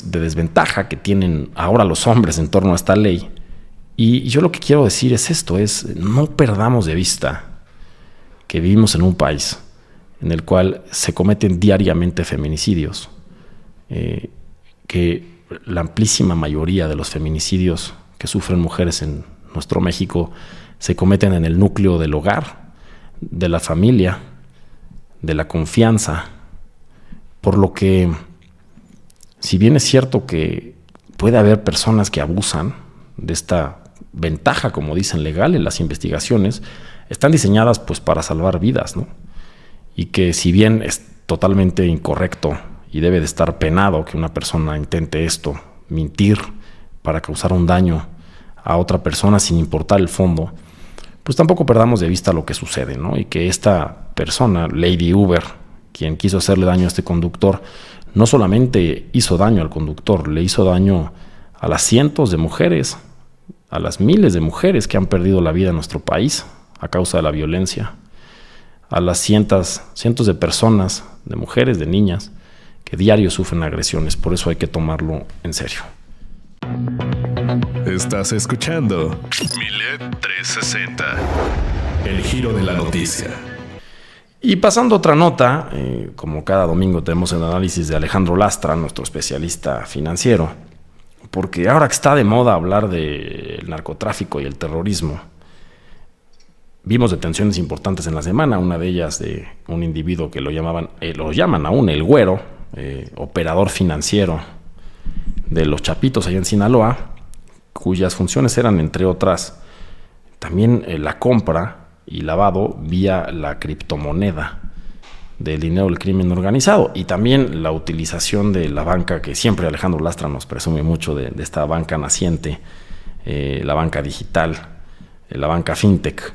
desventaja que tienen ahora los hombres en torno a esta ley. Y yo lo que quiero decir es esto: no perdamos de vista que vivimos en un país en el cual se cometen diariamente feminicidios, que la amplísima mayoría de los feminicidios que sufren mujeres en nuestro México se cometen en el núcleo del hogar, de la familia, de la confianza, por lo que, si bien es cierto que puede haber personas que abusan de esta ventaja, como dicen legal en las investigaciones, están diseñadas pues para salvar vidas, ¿no? Y que si bien es totalmente incorrecto y debe de estar penado que una persona intente esto, mentir para causar un daño a otra persona sin importar el fondo, pues tampoco perdamos de vista lo que sucede, ¿no? Y que esta persona, Lady Uber, quien quiso hacerle daño a este conductor, no solamente hizo daño al conductor, le hizo daño a las cientos de mujeres, a las miles de mujeres que han perdido la vida en nuestro país a causa de la violencia, a las cientos de personas, de mujeres, de niñas, que diario sufren agresiones. Por eso hay que tomarlo en serio. Estás escuchando Milet 360, el giro de la noticia. Y pasando a otra nota, como cada domingo tenemos el análisis de Alejandro Lastra, nuestro especialista financiero, porque ahora que está de moda hablar del narcotráfico y el terrorismo, vimos detenciones importantes en la semana, una de ellas de un individuo que lo llaman aún el Güero, operador financiero de Los Chapitos allá en Sinaloa, cuyas funciones eran, entre otras, también la compra y lavado vía la criptomoneda del dinero del crimen organizado, y también la utilización de la banca, que siempre Alejandro Lastra nos presume mucho de esta banca naciente, la banca digital, la banca fintech.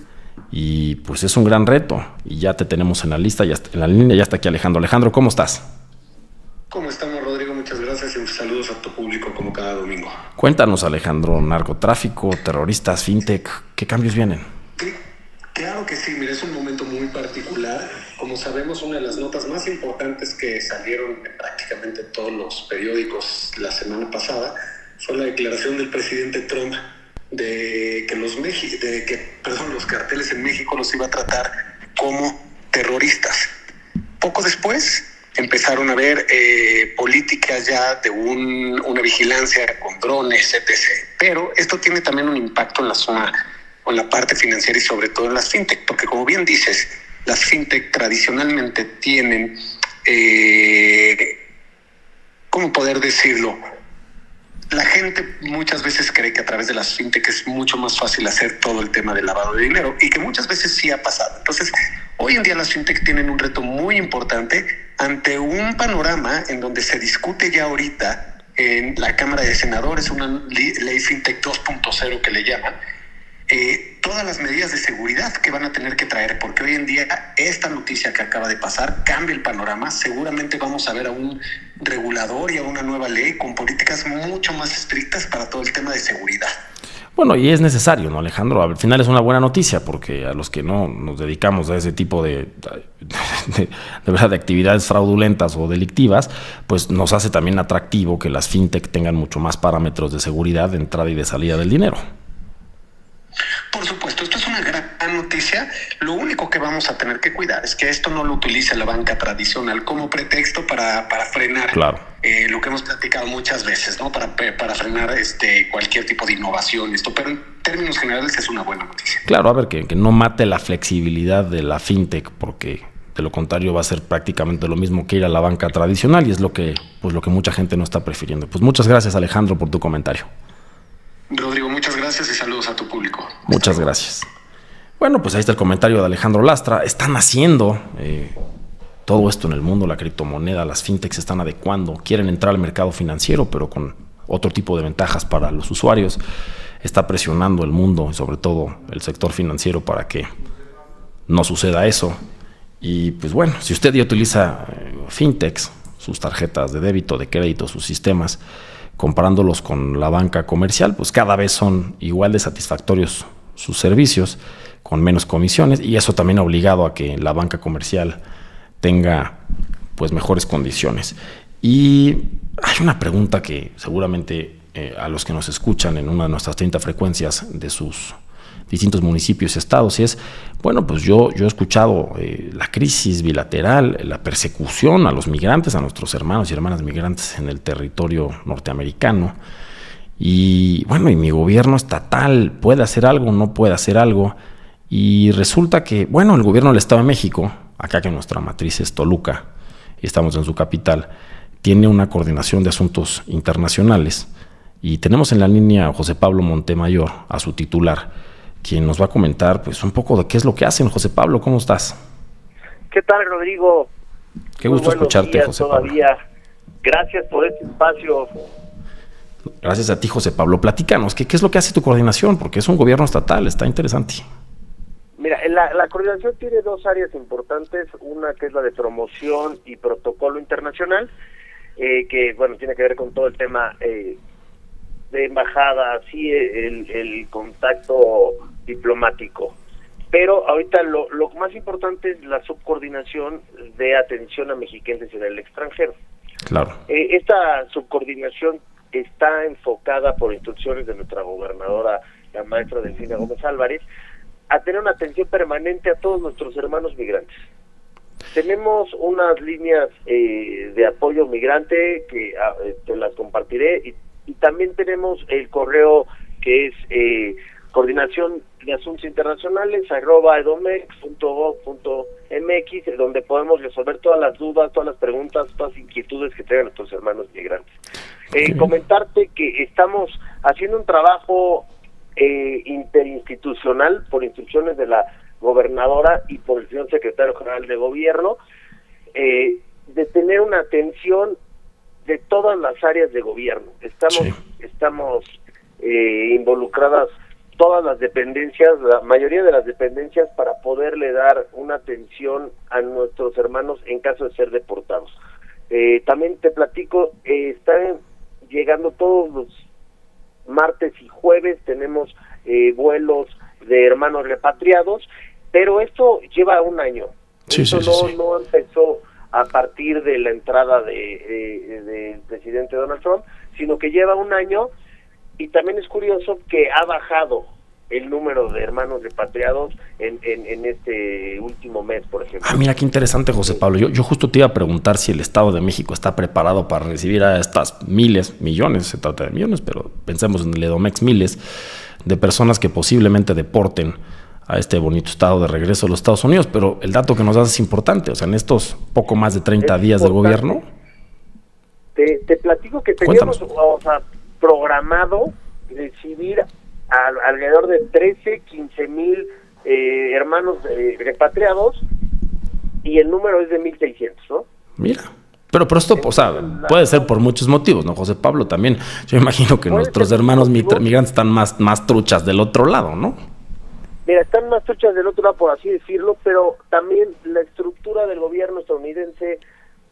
Y pues es un gran reto, y ya te tenemos en la lista, en la línea ya está aquí Alejandro. Alejandro, ¿cómo estás? ¿Cómo estamos, Rodrigo? Muchas gracias y saludos a tu público como cada domingo. Cuéntanos, Alejandro, narcotráfico, terroristas, fintech, ¿qué cambios vienen? Claro que sí, mira, es un momento muy particular. Como sabemos, una de las notas más importantes que salieron en prácticamente todos los periódicos la semana pasada fue la declaración del presidente Trump de que los carteles en México los iba a tratar como terroristas. Poco después empezaron a haber políticas ya de una vigilancia con drones, etc. Pero esto tiene también un impacto en la zona, en la parte financiera y sobre todo en las fintech, porque como bien dices, las fintech tradicionalmente tienen, ¿cómo poder decirlo? La gente muchas veces cree que a través de las fintech es mucho más fácil hacer todo el tema del lavado de dinero, y que muchas veces sí ha pasado. Entonces, hoy en día las fintech tienen un reto muy importante ante un panorama en donde se discute ya ahorita en la Cámara de Senadores una ley fintech 2.0 que le llaman, todas las medidas de seguridad que van a tener que traer, porque hoy en día esta noticia que acaba de pasar cambia el panorama. Seguramente vamos a ver a un regulador y a una nueva ley con políticas mucho más estrictas para todo el tema de seguridad. Bueno, y es necesario, ¿no, Alejandro? Al final es una buena noticia, porque a los que no nos dedicamos a ese tipo de verdad de actividades fraudulentas o delictivas, pues nos hace también atractivo que las fintech tengan mucho más parámetros de seguridad de entrada y de salida del dinero. Por supuesto, esto es una gran noticia. Lo único que vamos a tener que cuidar es que esto no lo utilice la banca tradicional como pretexto para frenar, claro, lo que hemos platicado muchas veces, ¿no? Para frenar cualquier tipo de innovación, pero en términos generales es una buena noticia. Claro, a ver, que no mate la flexibilidad de la fintech, porque de lo contrario va a ser prácticamente lo mismo que ir a la banca tradicional, y es lo que mucha gente no está prefiriendo. Pues muchas gracias, Alejandro, por tu comentario. Rodrigo, muchas gracias y saludos a tu público. Muchas gracias. Bueno, pues ahí está el comentario de Alejandro Lastra. Están haciendo todo esto en el mundo, la criptomoneda, las fintechs se están adecuando, quieren entrar al mercado financiero, pero con otro tipo de ventajas para los usuarios. Está presionando el mundo, sobre todo el sector financiero, para que no suceda eso. Y pues bueno, si usted ya utiliza fintechs, sus tarjetas de débito, de crédito, sus sistemas, comparándolos con la banca comercial, pues cada vez son igual de satisfactorios sus servicios, con menos comisiones, y eso también ha obligado a que la banca comercial tenga pues mejores condiciones. Y hay una pregunta que seguramente a los que nos escuchan en una de nuestras 30 frecuencias de sus distintos municipios y estados, y es, bueno, pues yo he escuchado la crisis bilateral, la persecución a los migrantes, a nuestros hermanos y hermanas migrantes en el territorio norteamericano, y bueno, y mi gobierno estatal puede hacer algo, no puede hacer algo, y resulta que, bueno, el gobierno del Estado de México, acá que nuestra matriz es Toluca, y estamos en su capital, tiene una coordinación de asuntos internacionales, y tenemos en la línea a José Pablo Montemayor, a su titular, quien nos va a comentar pues un poco de qué es lo que hacen. José Pablo, ¿cómo estás? ¿Qué tal, Rodrigo? Qué gusto escucharte, José todavía. Pablo. Gracias por este espacio. Gracias a ti, José Pablo. Platícanos, ¿qué es lo que hace tu coordinación? Porque es un gobierno estatal, está interesante. Mira, la coordinación tiene dos áreas importantes, una que es la de promoción y protocolo internacional, que bueno, tiene que ver con todo el tema de embajadas y el contacto diplomático. Pero ahorita lo más importante es la subcoordinación de atención a mexiquenses en el extranjero. Claro. Esta subcoordinación está enfocada por instrucciones de nuestra gobernadora, la maestra Delfina Gómez Álvarez, a tener una atención permanente a todos nuestros hermanos migrantes. Tenemos unas líneas de apoyo migrante que te las compartiré y también tenemos el correo que es coordinación de asuntos internacionales @edomex.gov.mx, donde podemos resolver todas las dudas, todas las preguntas, todas las inquietudes que tengan nuestros hermanos migrantes. Comentarte que estamos haciendo un trabajo interinstitucional por instrucciones de la gobernadora y por el señor secretario general de gobierno, de tener una atención de todas las áreas de gobierno. Estamos involucradas todas las dependencias, la mayoría de las dependencias, para poderle dar una atención a nuestros hermanos en caso de ser deportados. También te platico, están llegando todos los martes y jueves, tenemos vuelos de hermanos repatriados, pero esto lleva un año. No empezó a partir de la entrada del presidente Donald Trump, sino que lleva un año. Y también es curioso que ha bajado el número de hermanos repatriados en este último mes, por ejemplo. Mira qué interesante, José Pablo. Yo justo te iba a preguntar si el Estado de México está preparado para recibir a estas millones, se trata de millones, pero pensemos en el Edomex, miles de personas que posiblemente deporten a este bonito estado de regreso a los Estados Unidos. Pero el dato que nos das es importante. O sea, en estos poco más de 30 días de gobierno. Te platico que teníamos programado recibir alrededor de 15 mil hermanos repatriados, y el número es de 1,600, ¿no? Mira, pero esto, puede ser por muchos motivos, ¿no, José Pablo? También yo imagino que nuestros hermanos migrantes están más truchas del otro lado, ¿no? Mira, están más truchas del otro lado, por así decirlo, pero también la estructura del gobierno estadounidense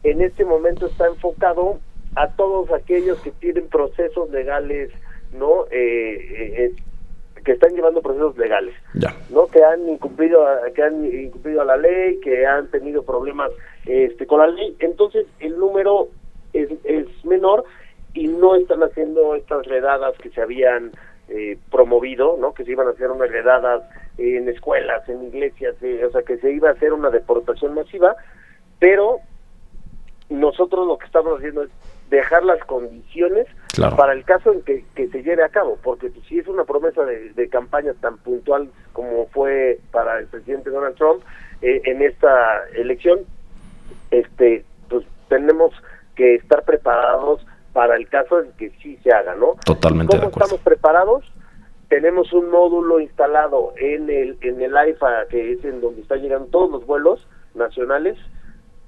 en este momento está enfocado a todos aquellos que tienen procesos legales, ¿no? Que están llevando procesos legales, ¿no? Que han incumplido a la ley, que han tenido problemas con la ley. Entonces el número es menor y no están haciendo estas redadas que se habían promovido, ¿no? Que se iban a hacer unas redadas en escuelas, en iglesias, o sea, que se iba a hacer una deportación masiva, pero nosotros lo que estamos haciendo es dejar las condiciones para el caso en que se lleve a cabo, porque si es una promesa de campaña tan puntual como fue para el presidente Donald Trump en esta elección, pues tenemos que estar preparados para el caso en que sí se haga, ¿no? Totalmente. ¿Cómo estamos preparados? Tenemos un módulo instalado en el AIFA, que es en donde están llegando todos los vuelos nacionales.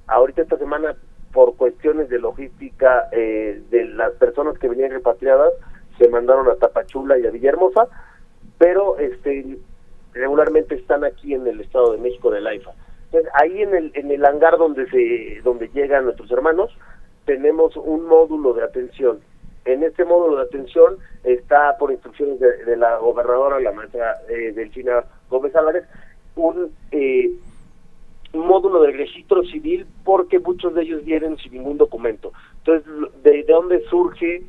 Ahorita esta semana, por cuestiones de logística de las personas que venían repatriadas, se mandaron a Tapachula y a Villahermosa, pero regularmente están aquí en el Estado de México del AIFA. Entonces, ahí en el hangar donde llegan nuestros hermanos, tenemos un módulo de atención. En este módulo de atención está, por instrucciones de la gobernadora, la maestra Delfina Gómez Álvarez, un módulo de registro civil, porque muchos de ellos vienen sin ningún documento. Entonces, ¿de dónde surge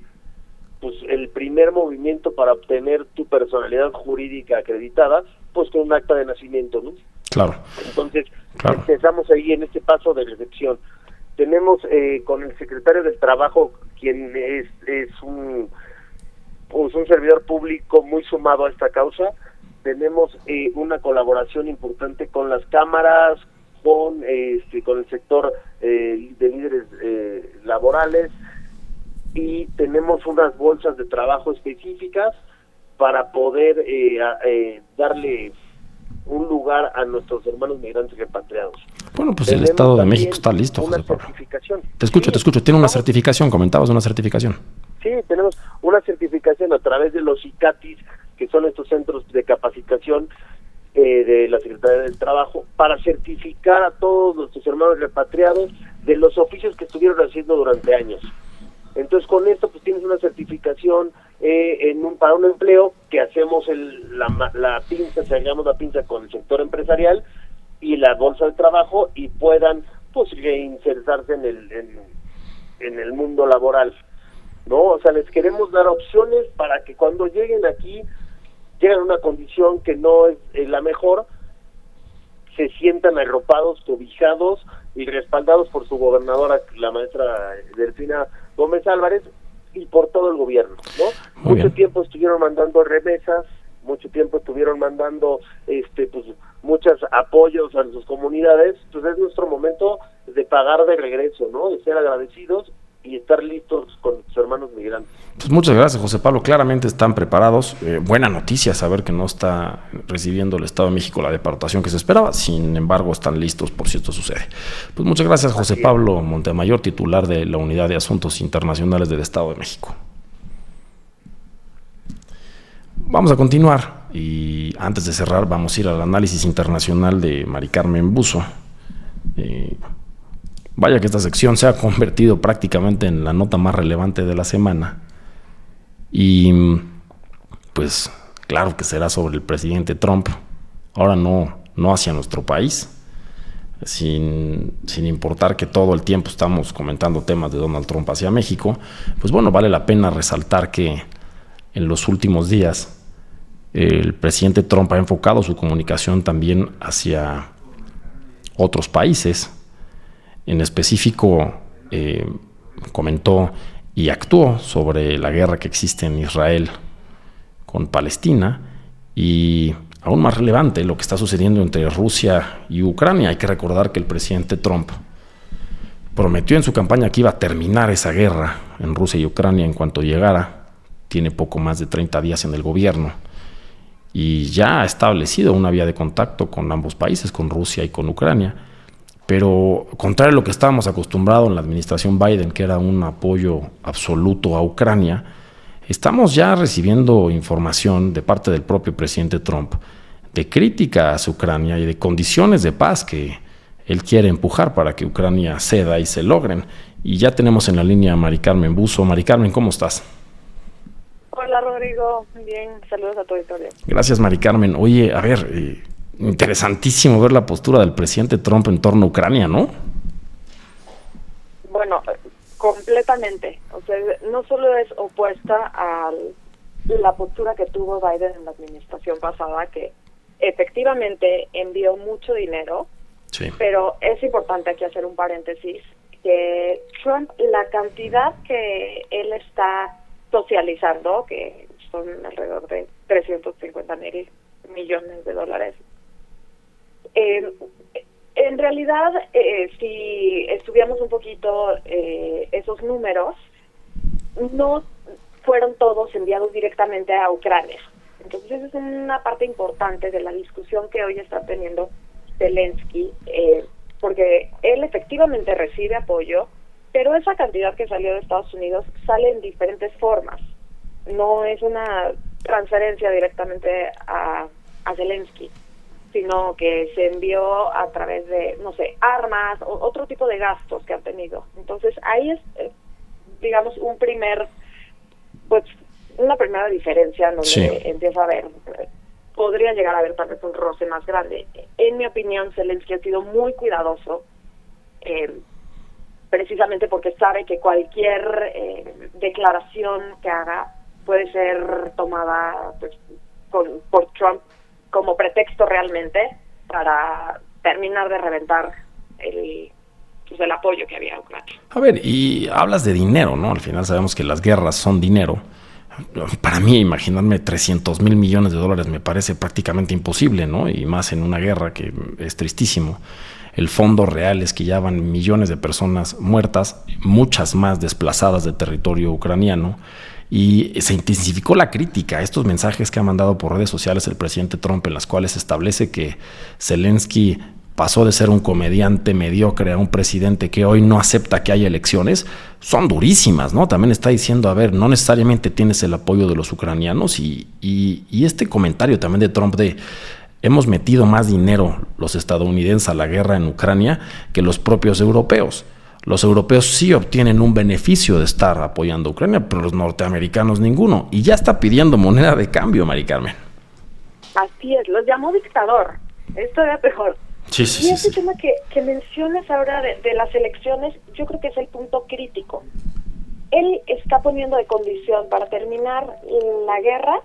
pues el primer movimiento para obtener tu personalidad jurídica acreditada? Pues con un acta de nacimiento, ¿no? Claro. Entonces, empezamos ahí en este paso de recepción. Tenemos con el secretario del Trabajo, quien es un servidor público muy sumado a esta causa. Tenemos una colaboración importante con las cámaras, con el sector de líderes laborales, y tenemos unas bolsas de trabajo específicas para poder darle un lugar a nuestros hermanos migrantes repatriados. Bueno, pues el Estado de México está listo, José Pablo. Certificación. Te escucho. Tiene una certificación, comentabas una certificación. Sí, tenemos una certificación a través de los ICATIS, que son estos centros de capacitación de la Secretaría del Trabajo, para certificar a todos nuestros hermanos repatriados de los oficios que estuvieron haciendo durante años. Entonces, con esto pues tienes una certificación para un empleo que hacemos la pinza, hagamos la pinza con el sector empresarial y la bolsa de trabajo, y puedan pues reinsertarse en el mundo laboral, ¿no? O sea, les queremos dar opciones para que cuando lleguen aquí, lleguen a una condición que no es la mejor, se sientan arropados, cobijados y respaldados por su gobernadora, la maestra Delfina Gómez Álvarez, y por todo el gobierno, ¿no? Mucho tiempo estuvieron mandando remesas, mucho tiempo estuvieron mandando pues muchos apoyos a sus comunidades. Pues es nuestro momento de pagar de regreso, ¿no? De ser agradecidos y estar listos con sus hermanos migrantes. Pues muchas gracias, José Pablo. Claramente están preparados. Buena noticia saber que no está recibiendo el Estado de México la deportación que se esperaba. Sin embargo, están listos por si esto sucede. Pues muchas gracias, José Pablo Montemayor, titular de la Unidad de Asuntos Internacionales del Estado de México. Vamos a continuar y antes de cerrar vamos a ir al análisis internacional de Mari Carmen Buzo. Vaya que esta sección se ha convertido prácticamente en la nota más relevante de la semana. Y pues claro que será sobre el presidente Trump. Ahora no hacia nuestro país, sin importar que todo el tiempo estamos comentando temas de Donald Trump hacia México. Pues bueno, vale la pena resaltar que en los últimos días el presidente Trump ha enfocado su comunicación también hacia otros países. En específico, comentó y actuó sobre la guerra que existe en Israel con Palestina, y aún más relevante lo que está sucediendo entre Rusia y Ucrania. Hay que recordar que el presidente Trump prometió en su campaña que iba a terminar esa guerra en Rusia y Ucrania en cuanto llegara. Tiene poco más de 30 días en el gobierno y ya ha establecido una vía de contacto con ambos países, con Rusia y con Ucrania. Pero contrario a lo que estábamos acostumbrados en la administración Biden, que era un apoyo absoluto a Ucrania, estamos ya recibiendo información de parte del propio presidente Trump de crítica hacia Ucrania y de condiciones de paz que él quiere empujar para que Ucrania ceda y se logren. Y ya tenemos en la línea a Mari Carmen Buzo. Mari Carmen, ¿cómo estás? Hola, Rodrigo. Bien, saludos a tu auditorio. Gracias, Mari Carmen. Oye, a ver, interesantísimo ver la postura del presidente Trump en torno a Ucrania, ¿no? Bueno, completamente. O sea, no solo es opuesta a la postura que tuvo Biden en la administración pasada, que efectivamente envió mucho dinero, sí. Pero es importante aquí hacer un paréntesis, que Trump, la cantidad que él está socializando, que son alrededor de 350,000 millones de dólares, en realidad, si estudiamos un poquito esos números, no fueron todos enviados directamente a Ucrania. Entonces, esa es una parte importante de la discusión que hoy está teniendo Zelensky, porque él efectivamente recibe apoyo, pero esa cantidad que salió de Estados Unidos sale en diferentes formas. No es una transferencia directamente a Zelensky, sino que se envió a través de, no sé, armas o otro tipo de gastos que han tenido. Entonces, ahí es, digamos, una primera diferencia donde sí. Empieza a haber, podría llegar a haber tal vez un roce más grande. En mi opinión, Zelensky ha sido muy cuidadoso, precisamente porque sabe que cualquier declaración que haga puede ser tomada pues, por Trump como pretexto realmente para terminar de reventar el apoyo que había a Ucrania. A ver, y hablas de dinero, ¿no? Al final sabemos que las guerras son dinero. Para mí, imaginarme 300,000 millones de dólares me parece prácticamente imposible, ¿no? Y más en una guerra que es tristísimo. El fondo real es que ya van millones de personas muertas, muchas más desplazadas de territorio ucraniano. Y se intensificó la crítica a estos mensajes que ha mandado por redes sociales el presidente Trump, en las cuales establece que Zelensky pasó de ser un comediante mediocre a un presidente que hoy no acepta que haya elecciones, son durísimas, ¿no? También está diciendo, a ver, no necesariamente tienes el apoyo de los ucranianos y este comentario también de Trump de hemos metido más dinero los estadounidenses a la guerra en Ucrania que los propios europeos. Los europeos sí obtienen un beneficio de estar apoyando a Ucrania, pero los norteamericanos ninguno. Y ya está pidiendo moneda de cambio, Mari Carmen. Así es, los llamó dictador. Esto era peor. Sí, y este tema que mencionas ahora de las elecciones, yo creo que es el punto crítico. Él está poniendo de condición para terminar la guerra.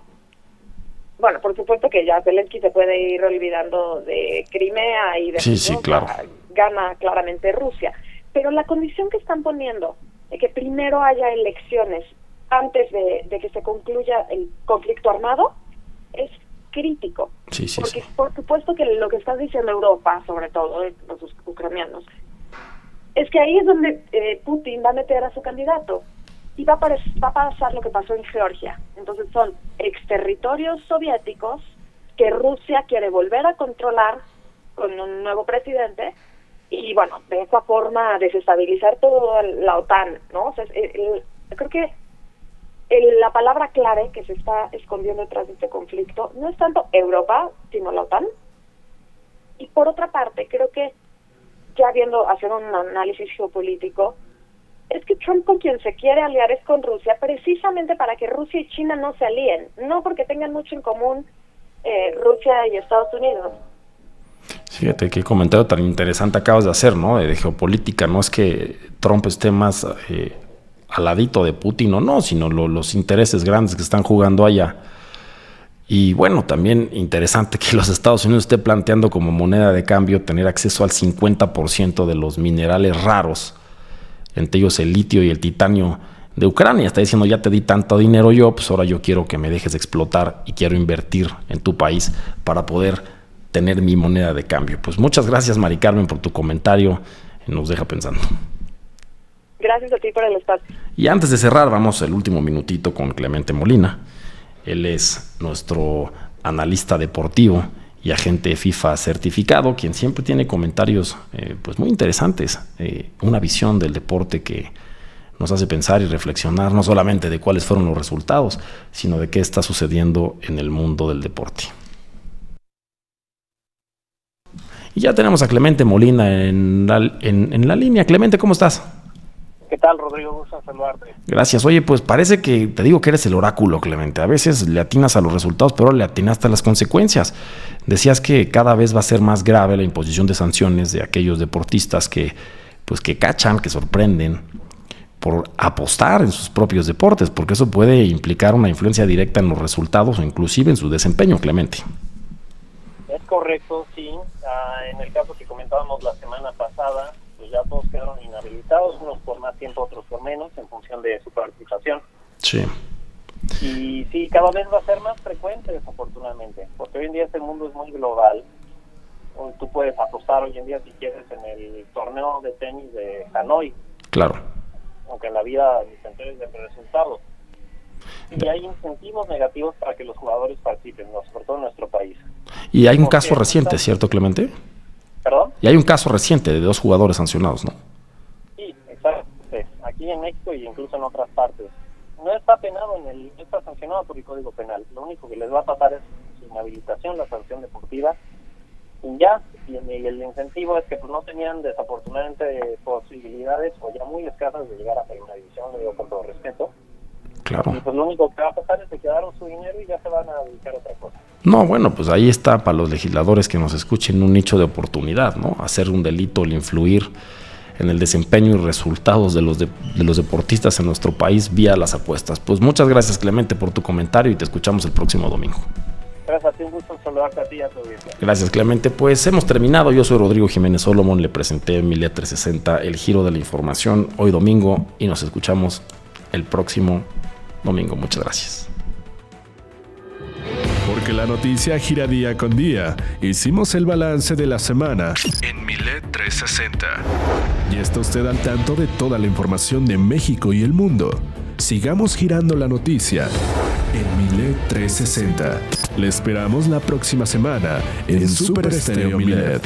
Bueno, por supuesto que ya Zelensky se puede ir olvidando de Crimea y de sí, claro. Gana claramente Rusia. Pero la condición que están poniendo de que primero haya elecciones antes de que se concluya el conflicto armado es crítico. Porque por supuesto que lo que está diciendo Europa, sobre todo los ucranianos, es que ahí es donde Putin va a meter a su candidato y va a pasar lo que pasó en Georgia. Entonces son exterritorios soviéticos que Rusia quiere volver a controlar con un nuevo presidente y bueno, de esa forma desestabilizar toda la OTAN, ¿no? O sea, creo que la palabra clave que se está escondiendo detrás de este conflicto no es tanto Europa, sino la OTAN. Y por otra parte, creo que ya haciendo un análisis geopolítico, es que Trump con quien se quiere aliar es con Rusia, precisamente para que Rusia y China no se alíen, no porque tengan mucho en común Rusia y Estados Unidos. Fíjate qué comentario tan interesante acabas de hacer, ¿no? De geopolítica. No es que Trump esté más al ladito de Putin o no, sino los intereses grandes que están jugando allá. Y bueno, también interesante que los Estados Unidos esté planteando como moneda de cambio tener acceso al 50% de los minerales raros, entre ellos el litio y el titanio de Ucrania. Está diciendo, ya te di tanto dinero yo, pues ahora yo quiero que me dejes explotar y quiero invertir en tu país para poder tener mi moneda de cambio. Pues muchas gracias, Mari Carmen, por tu comentario. Nos deja pensando. Gracias a ti por el espacio. Y antes de cerrar, vamos el último minutito con Clemente Molina. Él es nuestro analista deportivo y agente FIFA certificado, quien siempre tiene comentarios pues muy interesantes, una visión del deporte que nos hace pensar y reflexionar no solamente de cuáles fueron los resultados, sino de qué está sucediendo en el mundo del deporte. Y ya tenemos a Clemente Molina en la línea. Clemente, ¿cómo estás? ¿Qué tal, Rodrigo? Gusto saludarte. Gracias. Oye, pues parece que te digo que eres el oráculo, Clemente. A veces le atinas a los resultados, pero le atinaste a las consecuencias. Decías que cada vez va a ser más grave la imposición de sanciones de aquellos deportistas que cachan, que sorprenden por apostar en sus propios deportes, porque eso puede implicar una influencia directa en los resultados o inclusive en su desempeño, Clemente. Es correcto, sí. En el caso que comentábamos la semana pasada, pues ya todos quedaron inhabilitados, unos por más tiempo, otros por menos, en función de su participación. Sí. Y sí, cada vez va a ser más frecuente, desafortunadamente, porque hoy en día este mundo es muy global. Tú puedes apostar hoy en día, si quieres, en el torneo de tenis de Hanoi. Claro. Aunque en la vida te enteres del resultado. Y hay incentivos negativos para que los jugadores participen, sobre todo en nuestro país. Y hay un caso reciente, ¿cierto, Clemente? ¿Perdón? Y hay un caso reciente de 2 jugadores sancionados, ¿no? Sí, exacto. Aquí en México y incluso en otras partes. No está penado no está sancionado por el Código Penal. Lo único que les va a pasar es su inhabilitación, la sanción deportiva. Y ya, y el incentivo es que pues no tenían desafortunadamente posibilidades o ya muy escasas de llegar a primera división, lo digo con todo respeto. Claro. Y pues lo único que va a pasar es que quedaron su dinero y ya se van a dedicar a otra cosa. No, bueno, pues ahí está para los legisladores que nos escuchen un nicho de oportunidad, ¿no? Hacer un delito, el influir en el desempeño y resultados de los deportistas en nuestro país vía las apuestas. Pues muchas gracias, Clemente, por tu comentario y te escuchamos el próximo domingo. Gracias a ti, un gusto saludarte a ti y a tu audiencia. Gracias, Clemente. Pues hemos terminado. Yo soy Rodrigo Jiménez Solomon, le presenté en Milet 360 el giro de la información hoy domingo y nos escuchamos el próximo domingo. Muchas gracias. Porque la noticia gira día con día, hicimos el balance de la semana en Milet 360. Y está usted al tanto de toda la información de México y el mundo. Sigamos girando la noticia en Milet 360. Le esperamos la próxima semana en Super Estéreo Milet.